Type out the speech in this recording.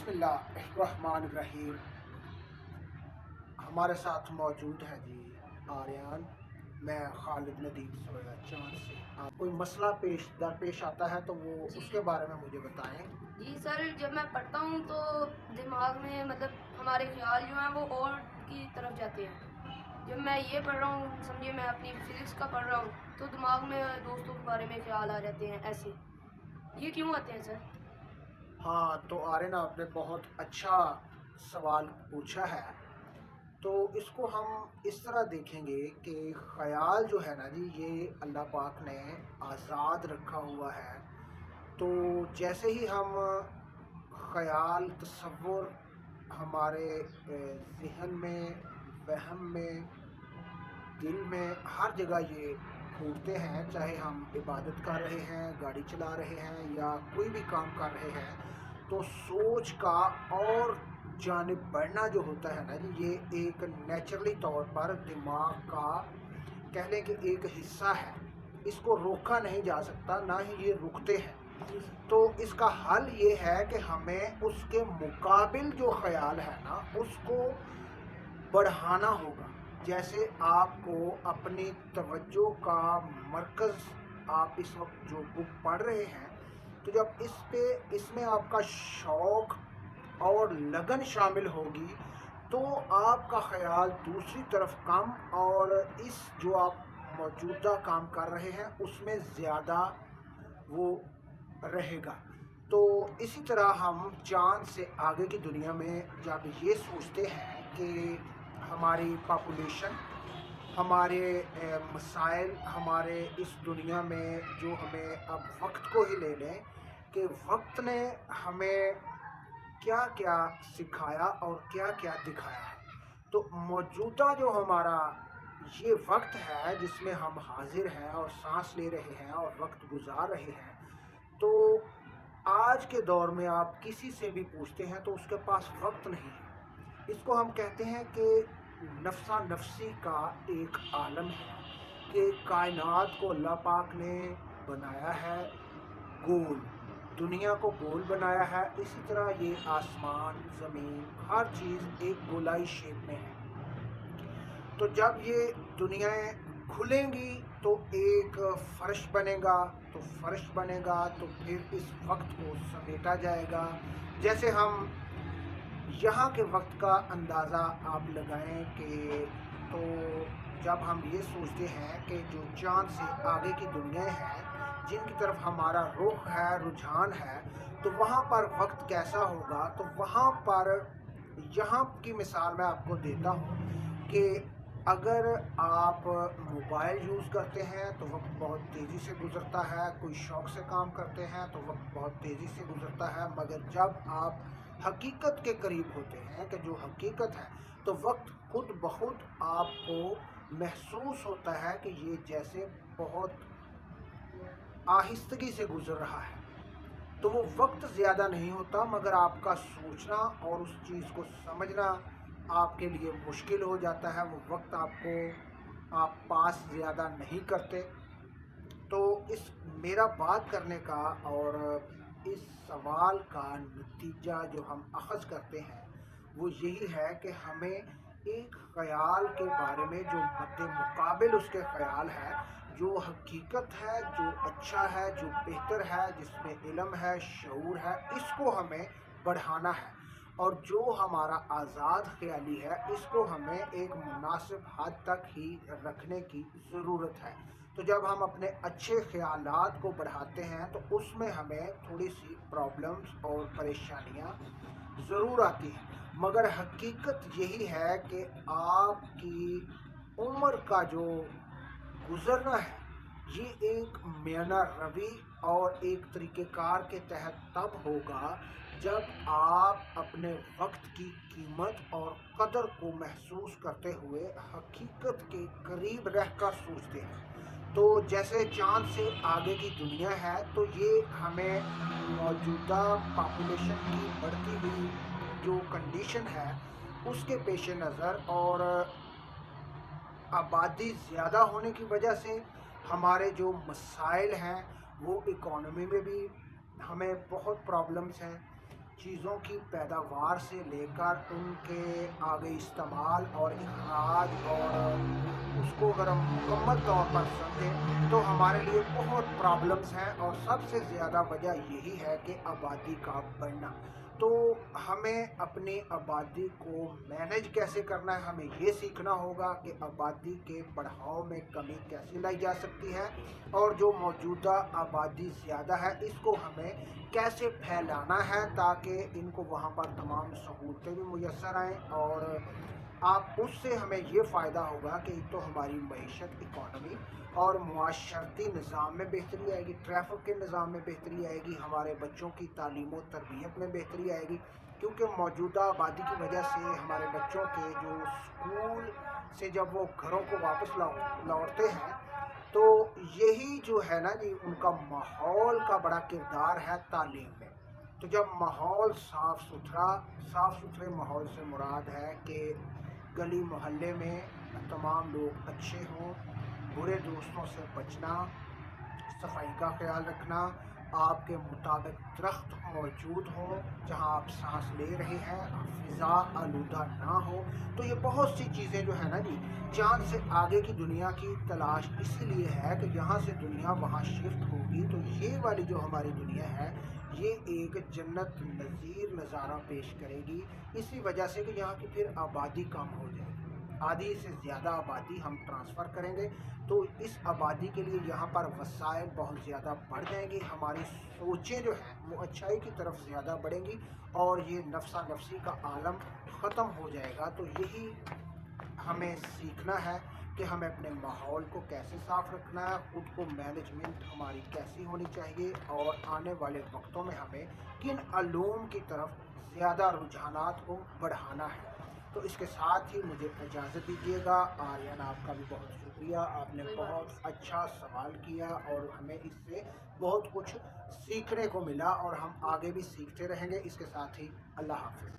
बिस्मिल्लाहिर्रहमानिर्रहीम। हमारे साथ मौजूद है जी आर्यन। मैं खालिद नदीम सोया चांद से। आप कोई मसला पेश आता है तो वो जी उसके बारे में मुझे बताएं। जी सर, जब मैं पढ़ता हूँ तो दिमाग में हमारे ख्याल जो हैं वो और की तरफ जाते हैं। जब मैं ये पढ़ रहा हूँ, समझिए मैं अपनी फिज़िक्स का पढ़ रहा हूँ, तो दिमाग में दोस्तों के बारे में ख्याल आ जाते हैं ऐसे। ये क्यों आते हैं सर? हाँ, तो आर्यन आपने बहुत अच्छा सवाल पूछा है। तो इसको हम इस तरह देखेंगे कि ख़याल जो है ना जी, ये अल्लाह पाक ने आज़ाद रखा हुआ है। तो जैसे ही हम ख़याल तसव्वुर हमारे ज़हन में, वहम में, दिल में, हर जगह ये फूटते हैं, चाहे हम इबादत कर रहे हैं, गाड़ी चला रहे हैं या कोई भी काम कर रहे हैं, तो सोच का और जानिब बढ़ना जो होता है ना जी, ये एक नेचुरली तौर पर दिमाग का कह लें कि एक हिस्सा है। इसको रोका नहीं जा सकता, ना ही ये रुकते हैं। तो इसका हल ये है कि हमें उसके मुकाबिल जो ख़याल है ना, उसको बढ़ाना होगा। जैसे आपको अपनी तवज्जो का मरकज़, आप इस वक्त जो बुक पढ़ रहे हैं, तो जब इसमें आपका शौक़ और लगन शामिल होगी, तो आपका ख़याल दूसरी तरफ कम और इस जो आप मौजूदा काम कर रहे हैं उसमें ज़्यादा वो रहेगा। तो इसी तरह हम चाँद से आगे की दुनिया में जब ये सोचते हैं कि हमारी पॉपुलेशन, हमारे मसाइल, हमारे इस दुनिया में जो हमें अब वक्त को ही ले लें कि वक्त ने हमें क्या क्या सिखाया और क्या क्या दिखाया है। तो मौजूदा जो हमारा ये वक्त है जिसमें हम हाजिर हैं और सांस ले रहे हैं और वक्त गुजार रहे हैं, तो आज के दौर में आप किसी से भी पूछते हैं तो उसके पास वक्त नहीं है। इसको हम कहते हैं कि नफ्सा नफसी का एक आलम है कि कायनात को अल्लाह पाक ने बनाया है गोल, दुनिया को गोल बनाया है। इसी तरह ये आसमान, ज़मीन, हर चीज़ एक गोलाई शेप में है। तो जब ये दुनियाएं खुलेंगी तो एक फ़र्श बनेगा, तो फ़र्श बनेगा तो फिर इस वक्त को समेटा जाएगा। जैसे हम यहाँ के वक्त का अंदाज़ा आप लगाएं कि तो जब हम ये सोचते हैं कि जो चाँद से आगे की दुनियाएं हैं जिनकी तरफ हमारा रुख है, रुझान है, तो वहाँ पर वक्त कैसा होगा, तो वहाँ पर यहाँ की मिसाल मैं आपको देता हूँ कि अगर आप मोबाइल यूज़ करते हैं तो वक्त बहुत तेज़ी से गुज़रता है, कोई शौक़ से काम करते हैं तो वक्त बहुत तेज़ी से गुज़रता है। मगर जब आप हकीकत के करीब होते हैं कि जो हकीकत है, तो वक्त खुद ब खुद आपको महसूस होता है कि ये जैसे बहुत आहिस्तगी से गुज़र रहा है। तो वो वक्त ज़्यादा नहीं होता, मगर आपका सोचना और उस चीज़ को समझना आपके लिए मुश्किल हो जाता है। वो वक्त आप पास ज़्यादा नहीं करते। तो इस मेरा बात करने का और इस सवाल का नतीजा जो हम अख़ज़ करते हैं वो यही है कि हमें एक ख़याल के बारे में जो मद्दे मुकाबिल उसके ख़याल है, जो हकीकत है, जो अच्छा है, जो बेहतर है, जिसमें इल्म है, शऊर है, इसको हमें बढ़ाना है। और जो हमारा आज़ाद ख़याली है, इसको हमें एक मुनासिब हद तक ही रखने की ज़रूरत है। तो जब हम अपने अच्छे ख़यालात को बढ़ाते हैं तो उसमें हमें थोड़ी सी प्रॉब्लम्स और परेशानियाँ ज़रूर आती हैं, मगर हकीकत यही है कि आपकी उम्र का जो गुज़रना है, ये एक मियाना रवि और एक तरीक़ेकार के तहत तब होगा जब आप अपने वक्त की कीमत और कदर को महसूस करते हुए हकीकत के करीब रहकर सोचते हैं। तो जैसे चाँद से आगे की दुनिया है, तो ये हमें मौजूदा पॉपुलेशन की बढ़ती हुई जो कंडीशन है उसके पेश नज़र और आबादी ज़्यादा होने की वजह से हमारे जो मसाइल हैं वो इकॉनमी में भी हमें बहुत प्रॉब्लम्स हैं। चीज़ों की पैदावार से लेकर उनके आगे इस्तेमाल और अखराज और उसको अगर हम मुकम्मल तौर पर समझें तो हमारे लिए बहुत प्रॉब्लम्स हैं, और सबसे ज़्यादा वजह यही है कि आबादी का बढ़ना। तो हमें अपनी आबादी को मैनेज कैसे करना है, हमें ये सीखना होगा कि आबादी के बढ़ाव में कमी कैसे लाई जा सकती है, और जो मौजूदा आबादी ज़्यादा है इसको हमें कैसे फैलाना है ताकि इनको वहाँ पर तमाम सहूलतें भी मुयस्सर आएँ, और आप उससे हमें ये फ़ायदा होगा कि एक तो हमारी मईशत, इकॉनमी और मुआशरती निज़ाम में बेहतरी आएगी, ट्रैफ़िक के निज़ाम में बेहतरी आएगी, हमारे बच्चों की तालीम व तरबियत में बेहतरी आएगी। क्योंकि मौजूदा आबादी की वजह से हमारे बच्चों के जो स्कूल से जब वो घरों को वापस लौटते हैं, तो यही जो है ना जी, उनका माहौल का बड़ा किरदार है तालीम में। तो जब माहौल साफ़ सुथरे माहौल से मुराद है कि गली मोहल्ले में तमाम लोग अच्छे हों, बुरे दोस्तों से बचना, सफाई का ख्याल रखना, आपके मुताबिक दरख्त मौजूद हों जहां आप सांस ले रहे हैं, फ़िज़ा आलूदा ना हो। तो ये बहुत सी चीज़ें जो है ना जी, चाँद से आगे की दुनिया की तलाश इसीलिए है कि यहाँ से दुनिया वहाँ शिफ्ट होगी, तो ये वाली जो हमारी दुनिया है ये एक जन्नत नज़ीर नज़ारा पेश करेगी, इसी वजह से कि यहाँ की फिर आबादी कम हो जाएगी। आधी से ज़्यादा आबादी हम ट्रांसफ़र करेंगे, तो इस आबादी के लिए यहाँ पर वसाइल बहुत ज़्यादा बढ़ जाएंगी, हमारी सोचें जो हैं वो अच्छाई की तरफ ज़्यादा बढ़ेंगी, और ये नफ्सा नफसी का आलम ख़त्म हो जाएगा। तो यही हमें सीखना है कि हमें अपने माहौल को कैसे साफ़ रखना है, ख़ुद को मैनेजमेंट हमारी कैसी होनी चाहिए, और आने वाले वक्तों में हमें किन अलूम की तरफ ज़्यादा रुझानात को बढ़ाना है। तो इसके साथ ही मुझे इजाज़त दीजिएगा। आर्यन, आपका भी बहुत शुक्रिया, आपने कोई बात बहुत नहीं। अच्छा सवाल किया और हमें इससे बहुत कुछ सीखने को मिला, और हम आगे भी सीखते रहेंगे। इसके साथ ही अल्लाह हाफ़िज़।